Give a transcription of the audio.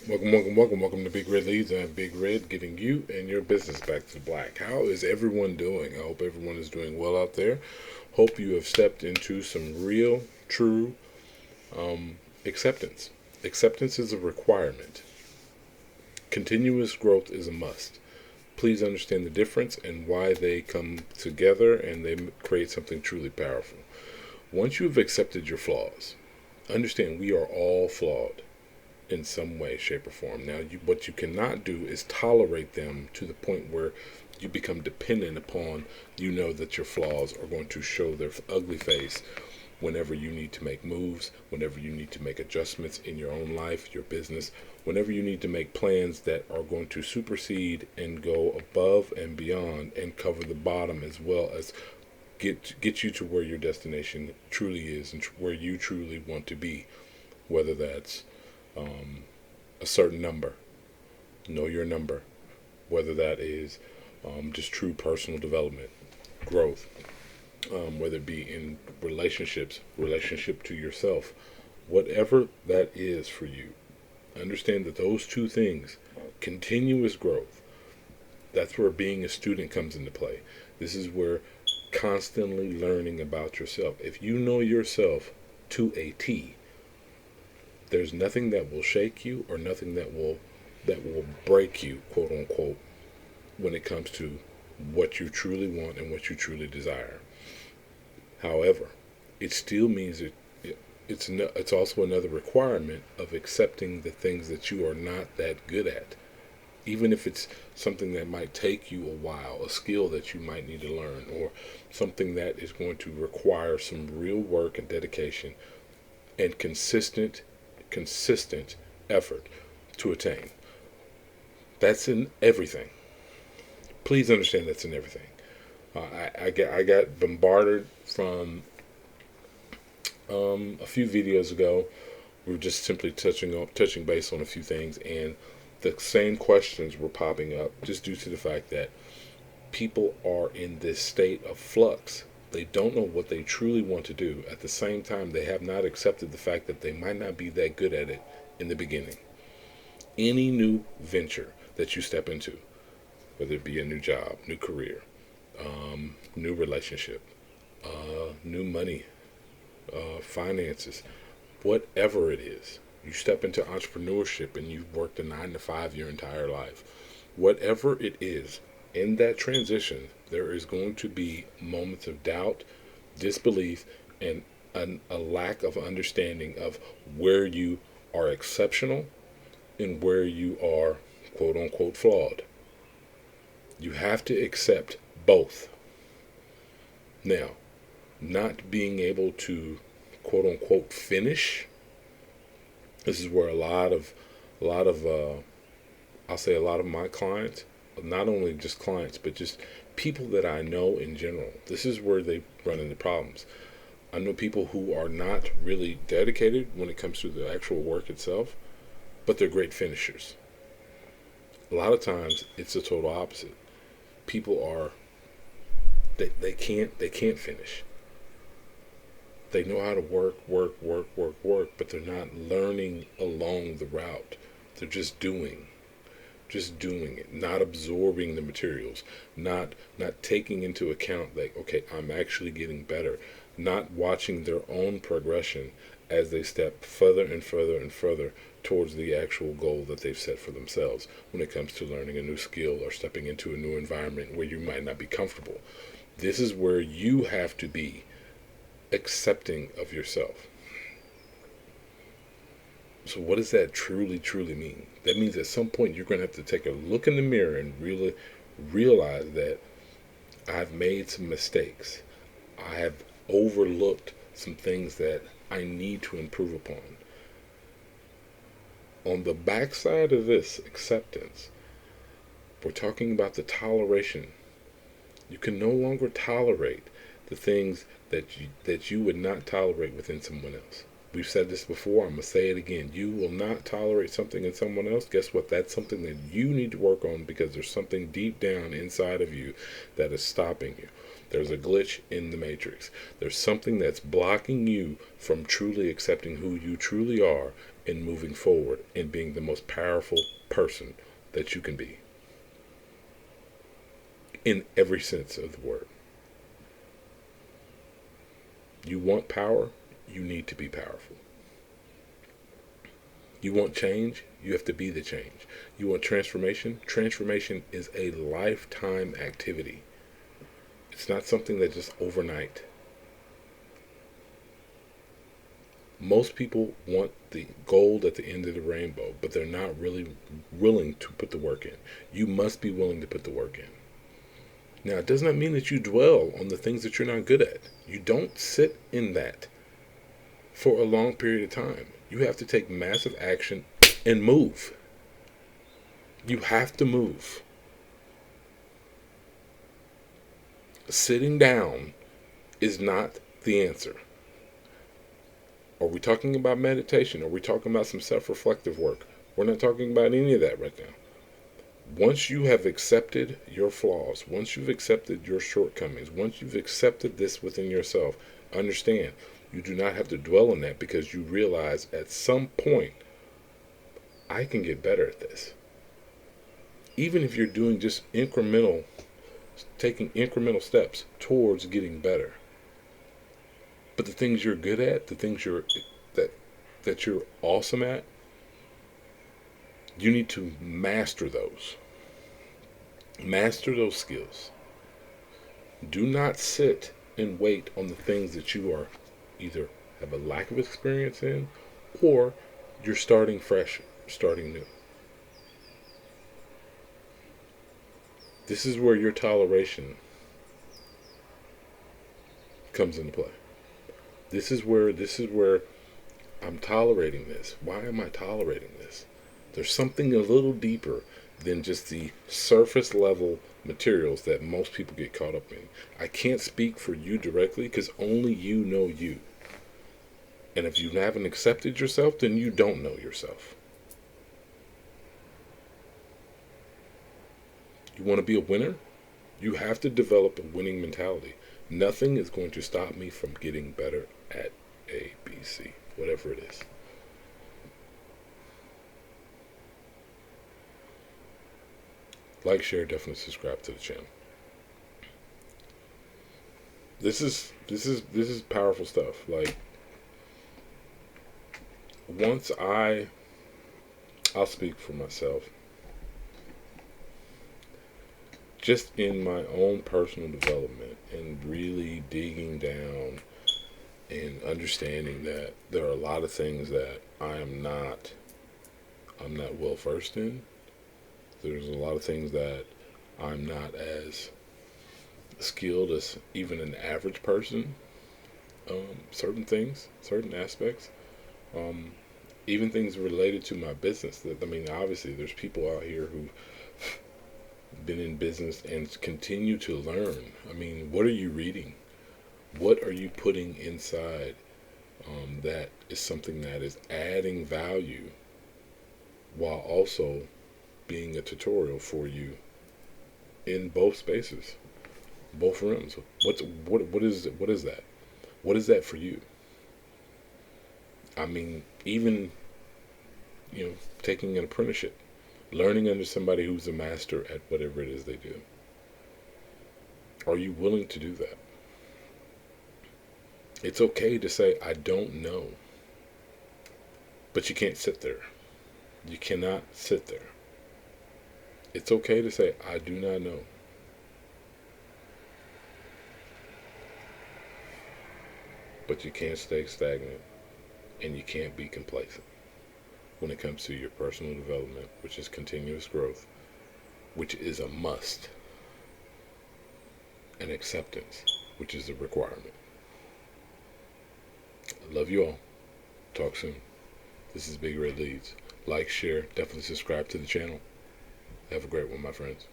Welcome to Big Red Leads. I'm Big Red, getting you and your business back to black. How is everyone doing? I hope everyone is doing well out there. Hope you have stepped into some real, true acceptance. Acceptance is a requirement. Continuous growth is a must. Please understand the difference and why they come together and they create something truly powerful. Once you have accepted your flaws, understand we are all flawed in some way, shape, or form. Now, what you cannot do is tolerate them to the point where you become dependent upon, that your flaws are going to show their ugly face whenever you need to make moves, whenever you need to make adjustments in your own life, your business, whenever you need to make plans that are going to supersede and go above and beyond and cover the bottom as well as get you to where your destination truly is and where you truly want to be, whether that's a certain number. Know your number. Whether that is just true personal development, growth, whether it be in relationships, relationship to yourself, whatever that is for you. Understand that those two things, continuous growth, that's where being a student comes into play. This is where constantly learning about yourself. If you know yourself to a T, there's nothing that will shake you or nothing that will break you, quote unquote, when it comes to what you truly want and what you truly desire. However, it still means it's also another requirement of accepting the things that you are not that good at. Even if it's something that might take you a while, a skill that you might need to learn, or something that is going to require some real work and dedication and consistent effort to attain. That's in everything. Please understand that's in everything. I got bombarded from a few videos ago. We were just simply touching base on a few things, and the same questions were popping up just due to the fact that people are in this state of flux. They don't know what they truly want to do. At the same time, they have not accepted the fact that they might not be that good at it in the beginning. Any new venture that you step into, whether it be a new job, new career, new relationship, new money, finances, whatever it is, you step into entrepreneurship and you've worked a 9 to 5 your entire life. Whatever it is, in that transition, there is going to be moments of doubt, disbelief, and a lack of understanding of where you are exceptional and where you are, quote unquote, flawed. You have to accept both. Now, not being able to, quote unquote, finish. This is where I'll say a lot of my clients, not only just clients, but just people that I know in general. This is where they run into problems. I know people who are not really dedicated when it comes to the actual work itself, but they're great finishers. A lot of times it's the total opposite. People are they can't finish. They know how to work, but they're not learning along the route. They're just doing it, not absorbing the materials, not taking into account that okay, I'm actually getting better, not watching their own progression as they step further and further and further towards the actual goal that they've set for themselves when it comes to learning a new skill or stepping into a new environment where you might not be comfortable. This is where you have to be accepting of yourself. So what does that truly mean? That means at some point you're going to have to take a look in the mirror and really realize that I've made some mistakes. I have overlooked some things that I need to improve upon. On the backside of this acceptance, we're talking about the toleration. You can no longer tolerate the things that you would not tolerate within someone else. We've said this before, I'm going to say it again. You will not tolerate something in someone else. Guess what? That's something that you need to work on because there's something deep down inside of you that is stopping you. There's a glitch in the matrix. There's something that's blocking you from truly accepting who you truly are in moving forward and being the most powerful person that you can be in every sense of the word. You want power, you need to be powerful. You want change, you have to be the change. You want transformation, transformation is a lifetime activity. It's not something that just overnight. Most people want the gold at the end of the rainbow, but they're not really willing to put the work in. You must be willing to put the work in. Now, it does not mean that you dwell on the things that you're not good at. You don't sit in that for a long period of time. You have to take massive action and move. You have to move. Sitting down is not the answer. Are we talking about meditation? Are we talking about some self-reflective work? We're not talking about any of that right now. Once you have accepted your flaws, once you've accepted your shortcomings, once you've accepted this within yourself, understand you do not have to dwell on that, because you realize at some point, I can get better at this. Even if you're doing just taking incremental steps towards getting better. But the things you're good at, the things that you're awesome at, you need to master those. Master those skills. Do not sit and wait on the things that you are either have a lack of experience in, or you're starting fresh, starting new. This is where your toleration comes into play. This is where I'm tolerating this. Why am I tolerating this? There's something a little deeper than just the surface level materials that most people get caught up in. I can't speak for you directly because only you know you. And if you haven't accepted yourself, then you don't know yourself. You want to be a winner? You have to develop a winning mentality. Nothing is going to stop me from getting better at A, B, C, whatever it is. Like, share, definitely subscribe to the channel. This is powerful stuff. Like, once I'll speak for myself. Just in my own personal development and really digging down and understanding that there are a lot of things that I'm not well versed in. There's a lot of things that I'm not as skilled as even an average person. Certain things, certain aspects, even things related to my business. I mean, obviously, there's people out here who been in business and continue to learn. I mean, what are you reading? What are you putting inside that is something that is adding value while also being a tutorial for you in both spaces, both realms? What is that? What is that for you? I mean, even taking an apprenticeship, learning under somebody who's a master at whatever it is they do. Are you willing to do that? It's okay to say, I don't know. But you can't sit there. You cannot sit there. It's okay to say, I do not know. But you can't stay stagnant, and you can't be complacent when it comes to your personal development, which is continuous growth, which is a must, and acceptance, which is a requirement. I love you all. Talk soon. This is Big Red Leads. Like, share, definitely subscribe to the channel. Have a great one, my friends.